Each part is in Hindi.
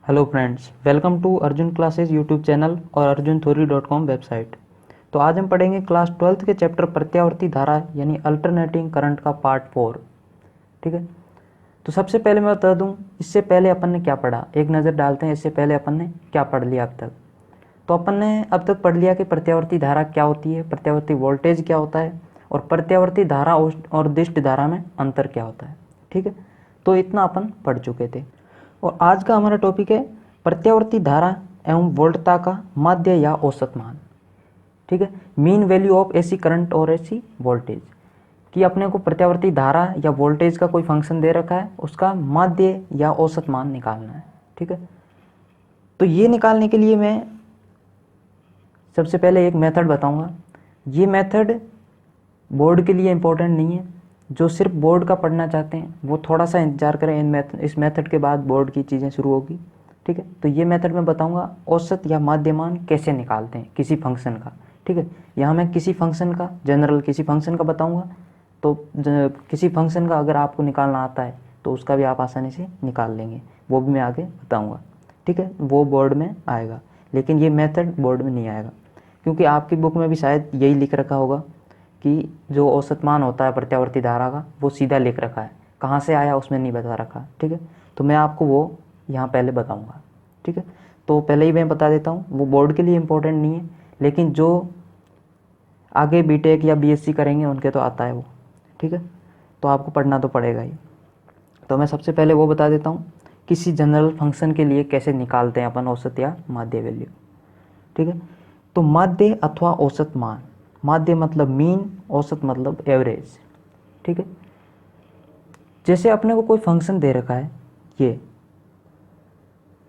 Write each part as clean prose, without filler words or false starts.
Hello friends, welcome to Arjun classes YouTube channel और arjuntheory.com वेबसाइट। तो आज हम पढ़ेंगे क्लास 12th के चैप्टर प्रत्यावर्ती धारा यानी अल्टरनेटिंग करंट का पार्ट 4। ठीक है, तो सबसे पहले मैं बता दूं, इससे पहले अपन ने क्या पढ़ा, एक नज़र डालते हैं इससे पहले अपन ने क्या पढ़ लिया अब तक। तो अपन ने अब तक पढ़ लिया कि प्रत्यावर्ती धारा क्या होती है, प्रत्यावर्ती वोल्टेज क्या होता है और प्रत्यावर्ती धारा और दिष्ट धारा में अंतर क्या होता है। ठीक है, तो इतना अपन पढ़ चुके थे और आज का हमारा टॉपिक है प्रत्यावर्ती धारा एवं वोल्टता का माध्य या औसत मान। ठीक है, mean value of AC current और एसी वोल्टेज, कि अपने को प्रत्यावर्ती धारा या वोल्टेज का कोई फंक्शन दे रखा है, उसका माध्य या औसत मान निकालना है। ठीक है, तो ये निकालने के लिए मैं सबसे पहले एक मेथड बताऊंगा। ये मेथड बोर्ड के लिए इम्पोर्टेंट नहीं है, जो सिर्फ बोर्ड का पढ़ना चाहते हैं वो थोड़ा सा इंतजार करें, इस मेथड के बाद बोर्ड की चीज़ें शुरू होगी। ठीक है, तो ये मेथड मैं बताऊंगा औसत या माध्यमान कैसे निकालते हैं किसी फंक्शन का। ठीक है, यहाँ मैं किसी फंक्शन का, जनरल किसी फंक्शन का बताऊंगा, तो किसी फंक्शन का अगर आपको निकालना आता है तो उसका भी आप आसानी से निकाल लेंगे, वो भी मैं आगे बताऊँगा। ठीक है, वो बोर्ड में आएगा, लेकिन ये मेथड बोर्ड में नहीं आएगा, क्योंकि आपकी बुक में भी शायद यही लिख रखा होगा कि जो औसत मान होता है प्रत्यावर्ती धारा का वो सीधा लिख रखा है, कहाँ से आया उसमें नहीं बता रखा। ठीक है, तो मैं आपको वो यहाँ पहले बताऊँगा। ठीक है, तो पहले ही मैं बता देता हूँ, वो बोर्ड के लिए इम्पोर्टेंट नहीं है, लेकिन जो आगे बीटेक या बीएससी करेंगे उनके तो आता है वो। ठीक है, तो आपको पढ़ना तो पड़ेगा ही। तो मैं सबसे पहले वो बता देता हूँ किसी जनरल फंक्शन के लिए कैसे निकालते हैं अपन औसत या माध्य वैल्यू। ठीक है, तो माध्य अथवा औसत मान, माध्य मतलब मीन, औसत मतलब एवरेज। ठीक है, जैसे अपने को कोई फंक्शन दे रखा है, ये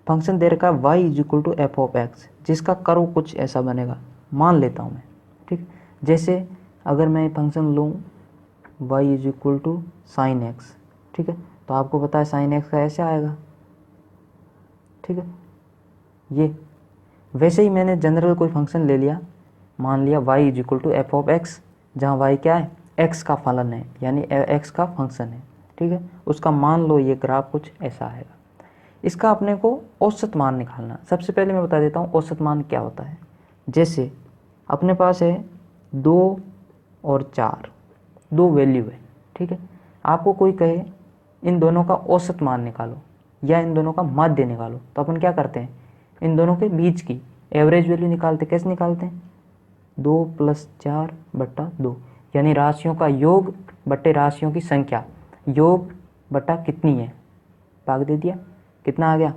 फंक्शन दे रखा है y is equal to F of X, जिसका कर्व कुछ ऐसा बनेगा, मान लेता हूँ मैं। ठीक, जैसे अगर मैं फंक्शन लूँ y is equal to sine x. ठीक है, तो आपको पता है साइन एक्स का ऐसे आएगा। ठीक है, ये वैसे ही मैंने जनरल कोई फंक्शन ले लिया, मान लिया y is equal to F of X, जहाँ y क्या है, x का फलन है यानी x का फंक्शन है। ठीक है, उसका मान लो ये ग्राफ कुछ ऐसा आएगा। इसका अपने को औसत मान निकालना। सबसे पहले मैं बता देता हूँ औसत मान क्या होता है। जैसे अपने पास है 2 और 4, दो वैल्यू है। ठीक है, आपको कोई कहे इन दोनों का औसत मान निकालो या इन दोनों का माध्य निकालो, तो अपन क्या करते हैं, इन दोनों के बीच की एवरेज वैल्यू निकालते। कैसे निकालते हैं, 2 + 4 बट्टा 2, यानी राशियों का योग बट्टे राशियों की संख्या, योग बट्टा कितनी है, भाग दे दिया, कितना आ गया,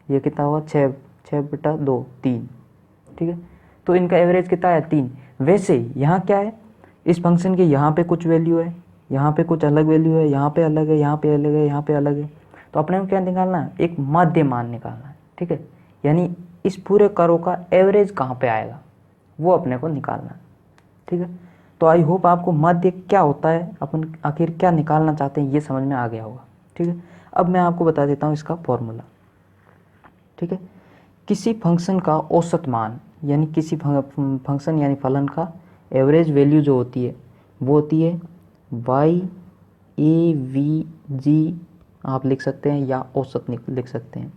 ये कितना हुआ, 6, 6/2 3। ठीक है, तो इनका एवरेज कितना है, 3। वैसे यहाँ क्या है, इस फंक्शन के यहाँ पे कुछ वैल्यू है, यहाँ पे कुछ अलग वैल्यू है, यहाँ पे अलग है, यहाँ पे अलग है, यहाँ पे अलग है, तो अपने को क्या निकालना है, एक माध्य मान निकालना है। ठीक है, यानी इस पूरे कर्व का एवरेज कहाँ पे आएगा वो अपने को निकालना है। ठीक है, तो आई होप आपको माध्य क्या होता है, अपन आखिर क्या निकालना चाहते हैं, ये समझ में आ गया होगा। ठीक है, अब मैं आपको बता देता हूँ इसका फॉर्मूला। ठीक है, किसी फंक्शन का औसत मान यानी किसी फंक्शन यानी फलन का एवरेज वैल्यू जो होती है वो होती है वाई ए वी जी, आप लिख सकते हैं या औसत लिख सकते हैं,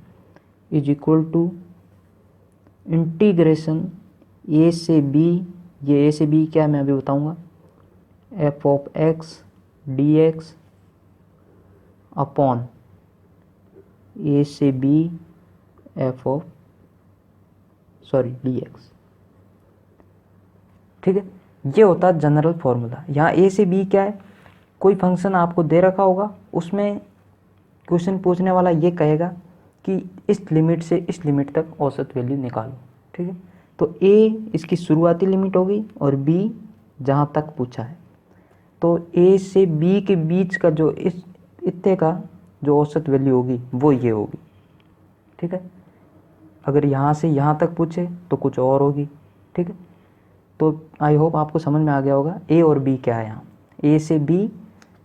इज इक्वल टू इंटीग्रेशन ए से बी, ये ए से बी क्या है मैं अभी बताऊंगा, f of x d x upon a से b f of d x. ठीक है, ये होता है जनरल फॉर्मूला। यहाँ ए से बी क्या है, कोई फंक्शन आपको दे रखा होगा, उसमें क्वेश्चन पूछने वाला ये कहेगा कि इस लिमिट से इस लिमिट तक औसत वैल्यू निकालो। ठीक है, तो ए इसकी शुरुआती लिमिट होगी और बी जहाँ तक पूछा है, तो ए से बी के बीच का जो इस इतने का जो औसत वैल्यू होगी वो ये होगी। ठीक है, अगर यहाँ से यहाँ तक पूछे तो कुछ और होगी। ठीक है, तो आई होप आपको समझ में आ गया होगा ए और बी क्या है। यहाँ ए से बी,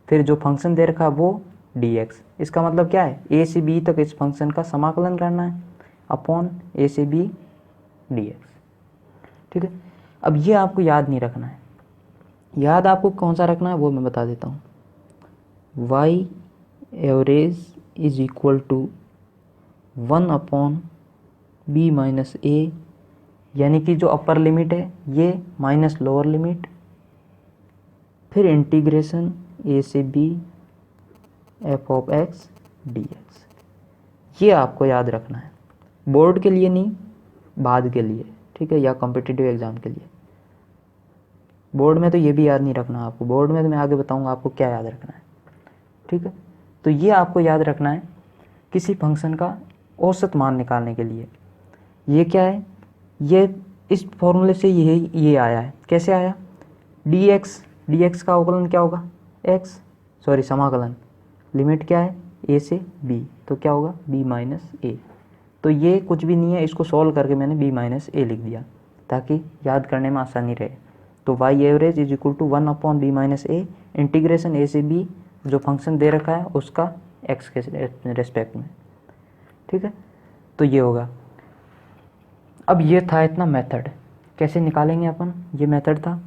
फिर जो फंक्शन दे रखा है वो डी एक्स, इसका मतलब क्या है, ए से बी तक इस फंक्शन का समाकलन करना है अपॉन ए से बी डी एक्स। ठीक है, अब ये आपको याद नहीं रखना है, याद आपको कौन सा रखना है वो मैं बता देता हूँ। Y average is equal to 1/b minus a, यानी कि जो अपर लिमिट है ये माइनस लोअर लिमिट, फिर इंटीग्रेशन a से b f of x dx। ये आपको याद रखना है, बोर्ड के लिए नहीं, बाद के लिए, ठीक है, या कॉम्पिटिटिव एग्ज़ाम के लिए। बोर्ड में तो ये भी याद नहीं रखना आपको, बोर्ड में तो मैं आगे बताऊंगा आपको क्या याद रखना है, ठीक है। तो ये आपको याद रखना है किसी फंक्शन का औसत मान निकालने के लिए। ये क्या है, ये इस फॉर्मूले से ये आया है। कैसे आया, dx का अवकलन क्या होगा, समाकलन, लिमिट क्या है a से b, तो क्या होगा b माइनस ए। तो ये कुछ भी नहीं है, इसको सॉल्व करके मैंने b माइनस ए लिख दिया ताकि याद करने में आसानी रहे। तो y average is equal to 1/b minus a, integration a से b जो फंक्शन दे रखा है उसका x के रेस्पेक्ट में, ठीक है। तो ये होगा। अब ये था इतना मेथड, कैसे निकालेंगे अपन, ये मेथड था।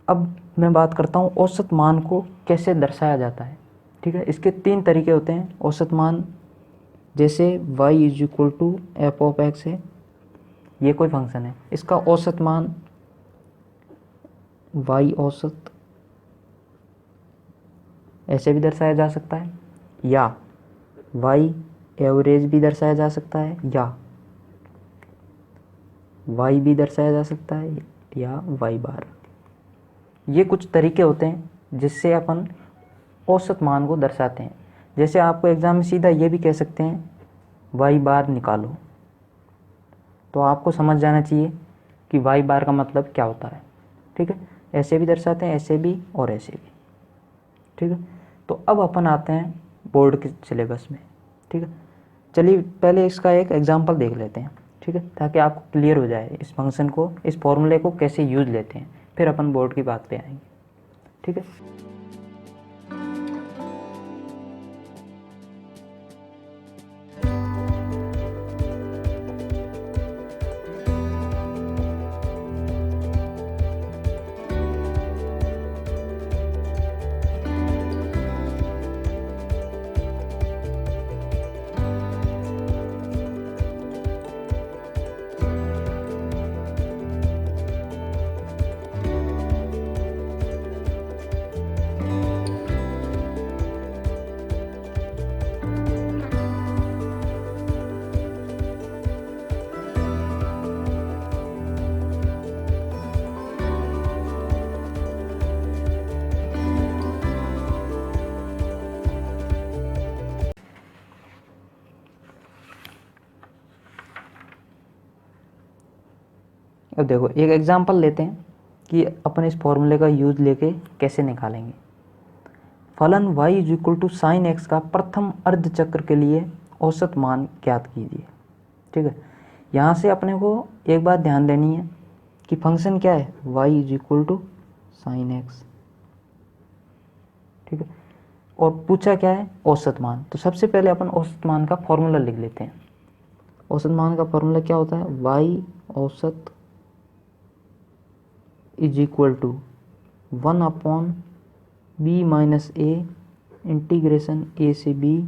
अब मैं बात करता हूँ औसत मान को कैसे दर्शाया जाता है, ठीक है। इसके 3 तरीके होते हैं औसत मान। जैसे y is equal to F of x है, ये कोई फंक्शन है, इसका औसत मान y औसत ऐसे भी दर्शाया जा सकता है, या y एवरेज भी दर्शाया जा सकता है, या y भी दर्शाया जा सकता है, या y बार। ये कुछ तरीके होते हैं जिससे अपन औसत मान को दर्शाते हैं। जैसे आपको एग्ज़ाम में सीधा ये भी कह सकते हैं y बार निकालो, तो आपको समझ जाना चाहिए कि y बार का मतलब क्या होता है, ठीक है। ऐसे भी दर्शाते हैं, ऐसे भी और ऐसे भी, ठीक है। तो अब अपन आते हैं बोर्ड के सिलेबस में, ठीक है। चलिए पहले इसका एक एग्जांपल देख लेते हैं, ठीक है, ताकि आपको क्लियर हो जाए इस फंक्शन को, इस फॉर्मूले को कैसे यूज़ लेते हैं, फिर अपन बोर्ड की बात पे आएंगे, ठीक है। अब देखो एक एग्जांपल लेते हैं कि अपन इस फॉर्मूले का यूज़ लेके कैसे निकालेंगे। फलन y is equal to sine x का प्रथम अर्ध चक्र के लिए औसत मान ज्ञात कीजिए, ठीक है। यहाँ से अपने को एक बात ध्यान देनी है कि फंक्शन क्या है, y is equal to sine x, ठीक है, और पूछा क्या है, औसत मान। तो सबसे पहले अपन औसत मान का फॉर्मूला लिख लेते हैं। औसत मान का फॉर्मूला क्या होता है, y औसत is equal to 1/b minus a integration a से b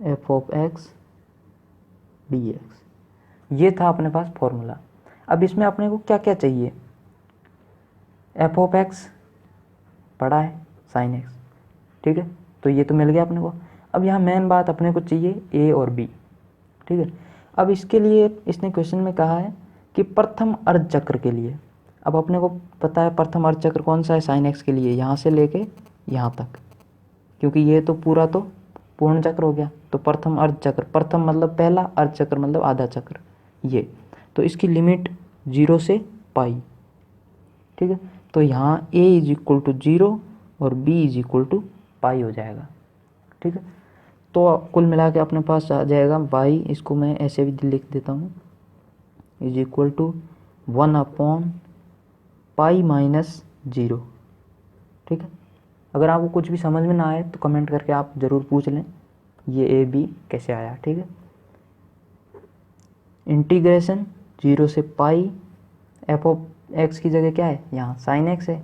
f of x dx। ये था अपने पास फॉर्मूला। अब इसमें अपने को क्या क्या चाहिए, f ऑफ x पड़ा है, साइन x, ठीक है, तो ये तो मिल गया अपने को। अब यहाँ मेन बात अपने को चाहिए a और b, ठीक है। अब इसके लिए इसने क्वेश्चन में कहा है कि प्रथम अर्ध चक्र के लिए, अब अपने को पता है प्रथम अर्ध चक्र कौन सा है, साइन एक्स के लिए, यहाँ से लेके यहाँ तक, क्योंकि ये तो पूरा तो पूर्ण चक्र हो गया। तो प्रथम अर्ध चक्र, प्रथम मतलब पहला, अर्ध चक्र मतलब आधा चक्र, ये तो इसकी लिमिट 0 से पाई, ठीक है। तो यहाँ a इज इक्वल टू 0 और b इज इक्वल टू पाई हो जाएगा, ठीक है। तो कुल मिला के अपने पास आ जाएगा y, इसको मैं ऐसे भी लिख देता हूँ, इज इक्वल टू 1/पाई माइनस 0, ठीक है। अगर आपको कुछ भी समझ में ना आए तो कमेंट करके आप ज़रूर पूछ लें ये ए बी कैसे आया, ठीक है। इंटीग्रेशन 0 से पाई, एफ ऑफ एक्स की जगह क्या है, यहाँ साइन एक्स है,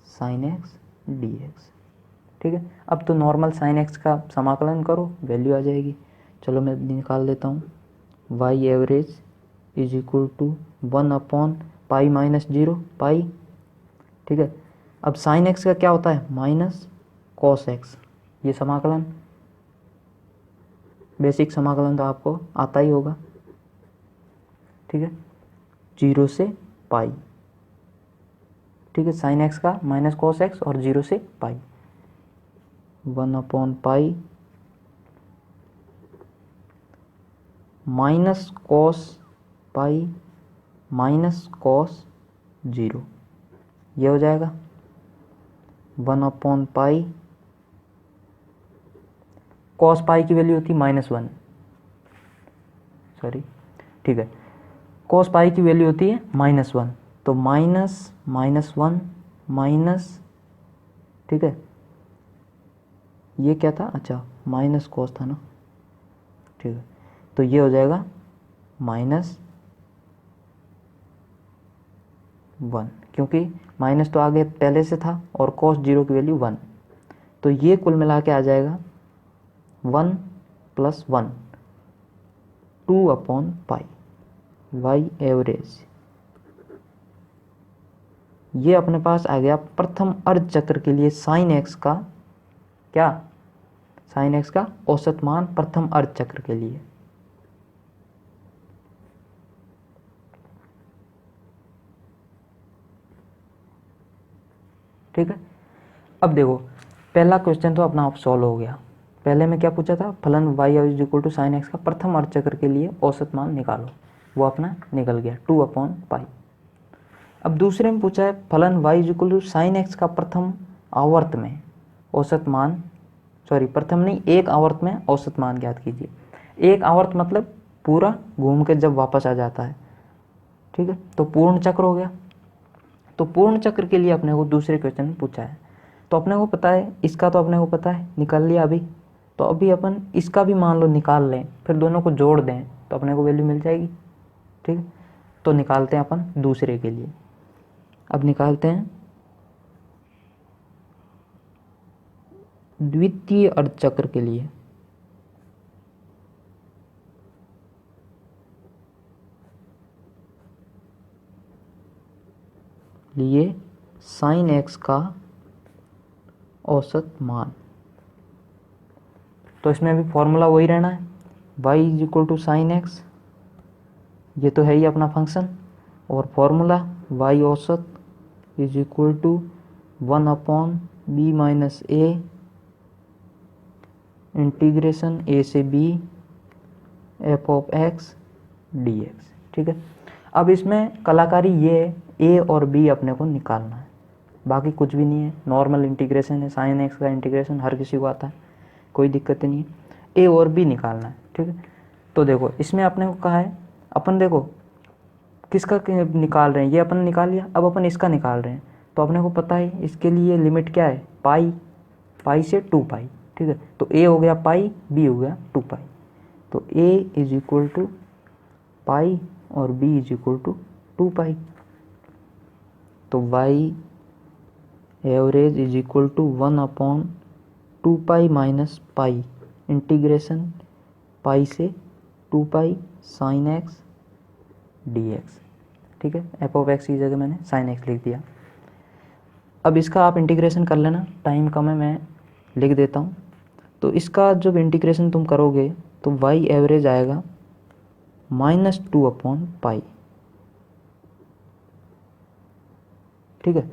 साइन एक्स डी एक्स, ठीक है। अब तो नॉर्मल साइन एक्स का समाकलन करो, वैल्यू आ जाएगी। चलो मैं निकाल देता हूँ। Y average is equal to 1/पाई माइनस 0 पाई। ठीक है, अब साइन एक्स का क्या होता है, माइनस कॉस एक्स। ये समाकलन, बेसिक समाकलन तो आपको आता ही होगा। ठीक है, 0 से पाई। ठीक है, साइन एक्स का माइनस कॉस एक्स और 0 से पाई, 1/पाई minus cos pi minus cos 0, ये हो जाएगा 1/पाई। कॉस पाई की वैल्यू होती है -1, सॉरी, ठीक है, कॉस पाई की वैल्यू होती है -1, तो -1 माइनस, ठीक है, ये क्या था, अच्छा माइनस कॉस था ना, ठीक है, तो ये हो जाएगा -1, क्योंकि माइनस तो आगे पहले से था और कॉस 0 की वैल्यू 1, तो ये कुल मिला के आ जाएगा 1 + 1 2/पाई वाई एवरेज। ये अपने पास आ गया प्रथम अर्ध चक्र के लिए साइन एक्स का क्या, साइन एक्स का औसत मान प्रथम अर्ध चक्र के लिए। ठीक है, अब देखो पहला क्वेश्चन तो अपना आप सॉल्व हो गया। पहले में क्या पूछा था, फलन y is equal to sine x का प्रथम अर्ध चक्र के लिए औसत मान निकालो, वो अपना निकल गया 2/पाई। अब दूसरे में पूछा है फलन y is equal to sine x का प्रथम आवर्त में औसत मान, सॉरी प्रथम नहीं, एक आवर्त में औसत मान ज्ञात कीजिए। एक आवर्त मतलब पूरा घूम के जब वापस आ जाता है। ठीक है, तो पूर्ण चक्र हो गया। तो पूर्ण चक्र के लिए अपने को दूसरे क्वेश्चन में पूछा है, तो अपने को पता है, इसका तो अपने को पता है, निकाल लिया अभी। तो अभी अपन इसका भी मान लो निकाल लें, फिर दोनों को जोड़ दें तो अपने को वैल्यू मिल जाएगी। ठीक है, तो निकालते हैं अपन दूसरे के लिए। अब निकालते हैं द्वितीय अर्धचक्र के लिए। साइन एक्स का औसत मान, तो इसमें भी फॉर्मूला वही रहना है, y is equal to sine x, ये तो है ही अपना फंक्शन, और फॉर्मूला y औसत is equal to 1/b minus a integration a से b f of x dx। ठीक है, अब इसमें कलाकारी ये है, a और b अपने को निकालना है, बाकी कुछ भी नहीं है, नॉर्मल इंटीग्रेशन है, साइन एक्स का इंटीग्रेशन हर किसी को आता है, कोई दिक्कत नहीं है, a और b निकालना है। ठीक है, तो देखो इसमें अपने को कहा है, अपन देखो किसका निकाल रहे हैं, ये अपन निकाल लिया, अब अपन इसका निकाल रहे हैं, तो अपने को पता है इसके लिए लिमिट क्या है, पाई से 2 पाई। ठीक है, तो a हो गया पाई, b हो गया 2 पाई, तो a is equal to pi और b is equal to 2 pi. तो y average is equal to 1/2 pi minus pi integration pi से 2 पाई साइन एक्स dx। ठीक है, f ऑफ x की जगह मैंने साइन एक्स लिख दिया। अब इसका आप इंटीग्रेशन कर लेना, टाइम कम है, मैं लिख देता हूँ। तो इसका जब इंटीग्रेशन तुम करोगे तो y एवरेज आएगा -2/पाई। ठीक है,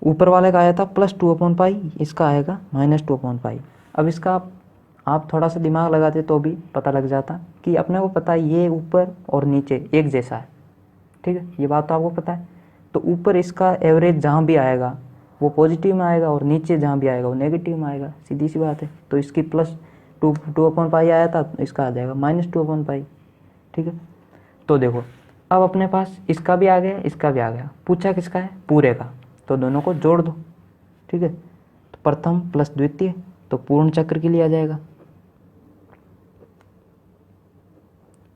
ऊपर वाले का आया था +2/पाई, इसका आएगा -2/पाई। अब इसका आप थोड़ा सा दिमाग लगाते तो भी पता लग जाता कि अपने को पता है ये ऊपर और नीचे एक जैसा है। ठीक है, ये बात तो आपको पता है। तो ऊपर इसका एवरेज जहाँ भी आएगा वो पॉजिटिव में आएगा और नीचे जहाँ भी आएगा वो नेगेटिव में आएगा, सीधी सी बात है। तो इसकी +2/पाई आया था, तो इसका आ जाएगा -2/पाई। ठीक है, तो देखो अब अपने पास इसका भी आ गया, इसका भी आ गया, पूछा किसका है, पूरे का, तो दोनों को जोड़ दो। ठीक है, तो प्रथम प्लस द्वितीय, तो पूर्ण चक्र के लिए आ जाएगा।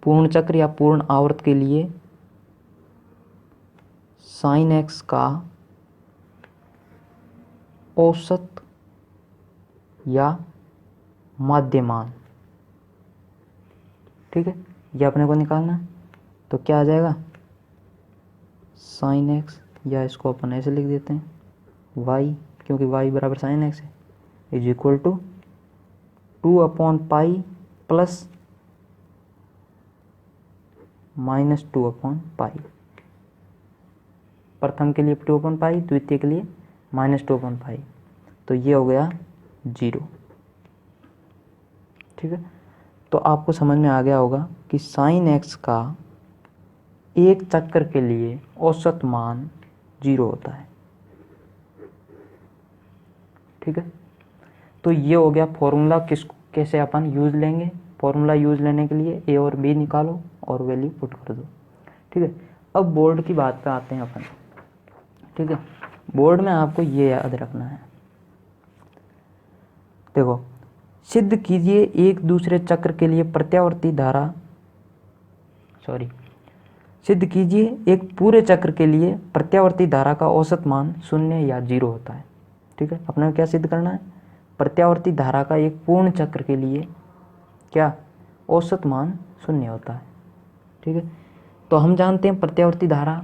पूर्ण चक्र या पूर्ण आवर्त के लिए साइन एक्स का औसत या माध्य मान, ठीक है, ये अपने को निकालना है। तो क्या आ जाएगा, साइन एक्स, या इसको अपन ऐसे लिख देते हैं वाई, क्योंकि वाई बराबर साइन एक्स है, इज इक्वल टू 2/पाई प्लस -2/पाई। प्रथम के लिए 2/पाई, द्वितीय के लिए -2/पाई। तो ये हो गया 0। ठीक है, तो आपको समझ में आ गया होगा कि साइन एक्स का एक चक्कर के लिए औसत मान 0 होता है। ठीक है, तो ये हो गया फॉर्मूला, कैसे अपन यूज़ लेंगे। फॉर्मूला यूज़ लेने के लिए ए और बी निकालो और वैल्यू पुट कर दो। ठीक है, अब बोर्ड की बात पे आते हैं अपन। ठीक है, बोर्ड में आपको ये याद रखना है, देखो, सिद्ध कीजिए एक दूसरे चक्र के लिए प्रत्यावर्ती धारा, सिद्ध कीजिए एक पूरे चक्र के लिए प्रत्यावर्ती धारा का औसत मान 0 या 0 होता है। ठीक है, अपने को क्या सिद्ध करना है, प्रत्यावर्ती धारा का एक पूर्ण चक्र के लिए क्या औसत मान 0 होता है। ठीक है, तो हम जानते हैं प्रत्यावर्ती धारा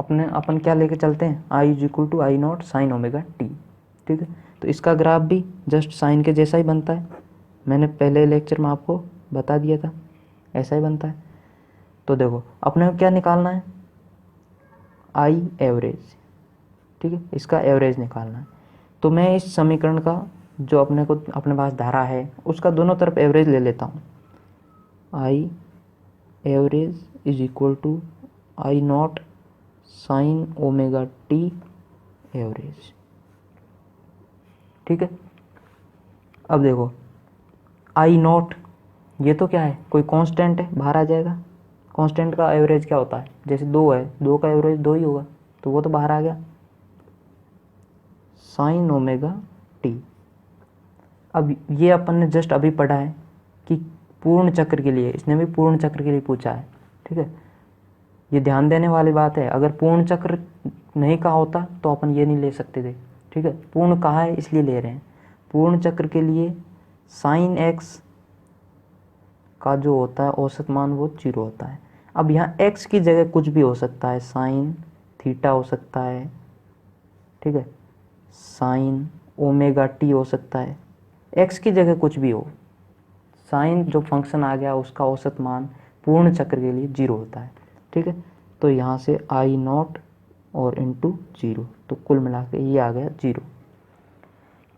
अपन क्या लेके चलते हैं, I = I0 sin omega t। ठीक है, तो इसका ग्राफ भी जस्ट साइन के जैसा ही बनता है, मैंने पहले लेक्चर में आपको बता दिया था, ऐसा ही बनता है। तो देखो, अपने को क्या निकालना है, I एवरेज। ठीक है, इसका एवरेज निकालना है। तो मैं इस समीकरण का जो अपने पास धारा है उसका दोनों तरफ एवरेज ले लेता हूँ। I average is equal to I0 sine omega t average. ठीक है, अब देखो I0 ये तो क्या है, कोई कांस्टेंट है, बाहर आ जाएगा। कांस्टेंट का एवरेज क्या होता है, जैसे 2 है, 2 का एवरेज 2 ही होगा, तो वो तो बाहर आ गया, साइन ओमेगा टी। अब ये अपन ने जस्ट अभी पढ़ा है कि पूर्ण चक्र के लिए, इसने भी पूर्ण चक्र के लिए पूछा है। ठीक है, ये ध्यान देने वाली बात है, अगर पूर्ण चक्र नहीं कहा होता तो अपन ये नहीं ले सकते थे। ठीक है, पूर्ण कहा है इसलिए ले रहे हैं। पूर्ण चक्र के लिए साइन एक्स का जो होता है औसत मान वो 0 होता है। अब यहाँ x की जगह कुछ भी हो सकता है, साइन थीटा हो सकता है, ठीक है, साइन ओमेगा टी हो सकता है, x की जगह कुछ भी हो, साइन जो फंक्शन आ गया उसका औसत मान पूर्ण चक्र के लिए 0 होता है। ठीक है, तो यहाँ से I0 और इंटू 0, तो कुल मिला के ये आ गया 0।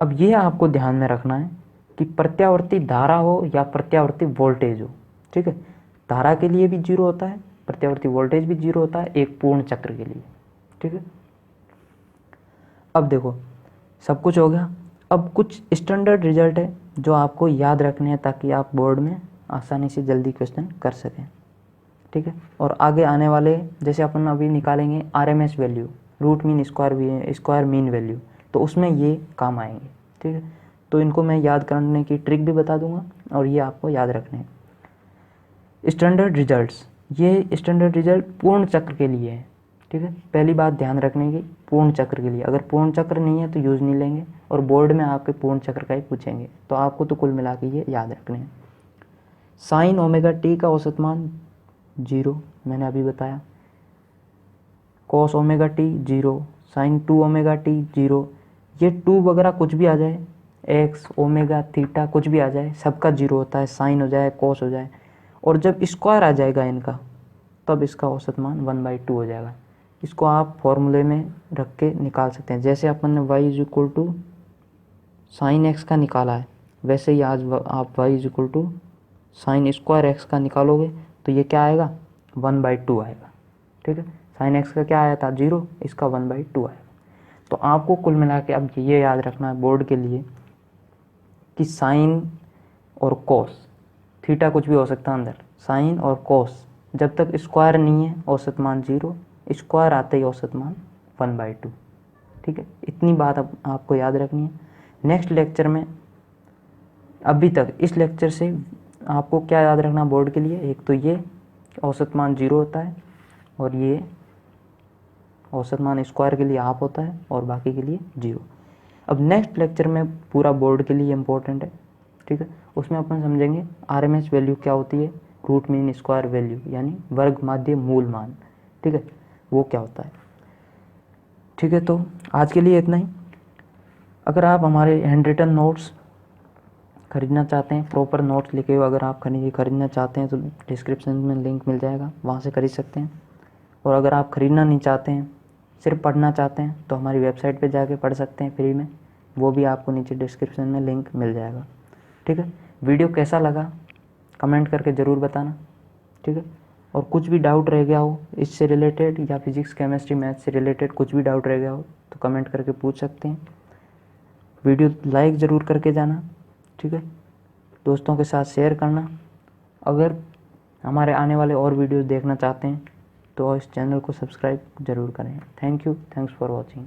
अब ये आपको ध्यान में रखना है कि प्रत्यावर्ती धारा हो या प्रत्यावर्ती वोल्टेज हो। ठीक है, धारा के लिए भी 0 होता है, प्रत्यावर्ती वोल्टेज भी 0 होता है एक पूर्ण चक्र के लिए। ठीक है, अब देखो सब कुछ हो गया। अब कुछ स्टैंडर्ड रिजल्ट है जो आपको याद रखने हैं ताकि आप बोर्ड में आसानी से जल्दी क्वेश्चन कर सकें। ठीक है, और आगे आने वाले जैसे अपन अभी निकालेंगे RMS value, root mean square mean value, तो उसमें ये काम आएंगे। ठीक है, तो इनको मैं याद करने की ट्रिक भी बता दूंगा और ये आपको याद रखने हैं। स्टैंडर्ड रिजल्ट्स, ये स्टैंडर्ड रिजल्ट पूर्ण चक्र के लिए है। ठीक है, पहली बात ध्यान रखने की, पूर्ण चक्र के लिए, अगर पूर्ण चक्र नहीं है तो यूज़ नहीं लेंगे और बोर्ड में आपके पूर्ण चक्र का ही पूछेंगे, तो आपको तो कुल मिला के ये याद रखने हैं। साइन ओमेगा टी का औसत मान 0 मैंने अभी बताया, cos omega t 0, sine 2 omega t 0, ये 2 वगैरह कुछ भी आ जाए, एक्स ओमेगा थीटा कुछ भी आ जाए, सबका 0 होता है, साइन हो जाए कॉस हो जाए, और जब स्क्वायर आ जाएगा इनका तब इसका औसत मान 1/2 हो जाएगा। इसको आप फॉर्मूले में रख के निकाल सकते हैं। जैसे अपन ने y = साइन एक्स का निकाला है, वैसे ही आज आप y = साइन स्क्वायर एक्स का निकालोगे तो ये क्या आएगा, 1/2 आएगा। ठीक है, साइन एक्स का क्या आया था 0, इसका 1/2 आएगा। तो आपको कुल मिला के अब ये याद रखना है बोर्ड के लिए कि साइन और कॉस, थीटा कुछ भी हो सकता है अंदर, साइन और कॉस जब तक स्क्वायर नहीं है औसत मान 0, स्क्वायर आते ही औसत मान 1/2। ठीक है, इतनी बात अब आपको याद रखनी है। नेक्स्ट लेक्चर में, अभी तक इस लेक्चर से आपको क्या याद रखना बोर्ड के लिए, एक तो ये औसत मान 0 होता है और ये औसत मान स्क्वायर के लिए हाफ होता है और बाकी के लिए 0। अब नेक्स्ट लेक्चर में पूरा बोर्ड के लिए इम्पोर्टेंट है। ठीक है, उसमें अपन समझेंगे RMS वैल्यू क्या होती है, रूट मीन स्क्वायर वैल्यू यानी वर्ग माध्य मूल मान, ठीक है, वो क्या होता है। ठीक है, तो आज के लिए इतना ही। अगर आप हमारे हैंड रिटन नोट्स खरीदना चाहते हैं, प्रॉपर नोट्स लिखे हुए अगर आप खरीदना चाहते हैं तो डिस्क्रिप्शन में लिंक मिल जाएगा, वहाँ से खरीद सकते हैं। और अगर आप ख़रीदना नहीं चाहते हैं, सिर्फ पढ़ना चाहते हैं, तो हमारी वेबसाइट पे जाके पढ़ सकते हैं फ्री में, वो भी आपको नीचे डिस्क्रिप्शन में लिंक मिल जाएगा। ठीक है, वीडियो कैसा लगा कमेंट करके ज़रूर बताना। ठीक है, और कुछ भी डाउट रह गया हो इससे रिलेटेड या फिजिक्स केमिस्ट्री मैथ से रिलेटेड कुछ भी डाउट रह गया हो तो कमेंट करके पूछ सकते हैं। वीडियो लाइक ज़रूर करके जाना। ठीक है, दोस्तों के साथ शेयर करना। अगर हमारे आने वाले और वीडियोस देखना चाहते हैं तो इस चैनल को सब्सक्राइब ज़रूर करें। Thank you, thanks for watching.